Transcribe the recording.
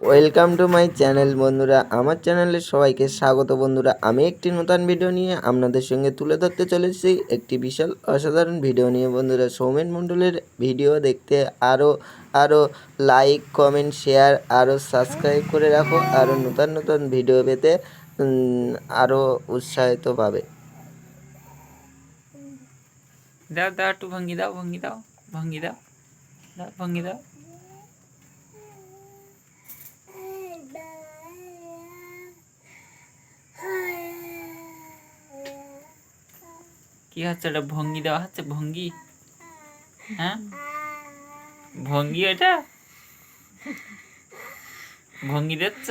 Welcome to my channel বন্ধুরা, আমার চ্যানেলে সবাইকে স্বাগত। বন্ধুরা, আমি একটি নতুন ভিডিও নিয়ে আপনাদের সঙ্গে তুলে ধরতে চলেছি একটি বিশাল অসাধারণ ভিডিও নিয়ে। বন্ধুরা, সৌমেন মণ্ডলের ভিডিও দেখতে আরও লাইক, কমেন্ট, শেয়ার, আরও সাবস্ক্রাইব করে রাখো। আরও নতুন ভিডিও পেতে আরও উৎসাহিত পাবে। দাও দাও, একটু ভঙ্গি দাও, ভঙ্গি দাও, ভঙ্গি দাও, দাও ভঙ্গি দাও। কি হচ্ছে এটা? ভঙ্গি দেওয়া হচ্ছে? ভঙ্গি? হ্যাঁ, ভঙ্গি এটা? ভঙ্গি দিচ্ছ?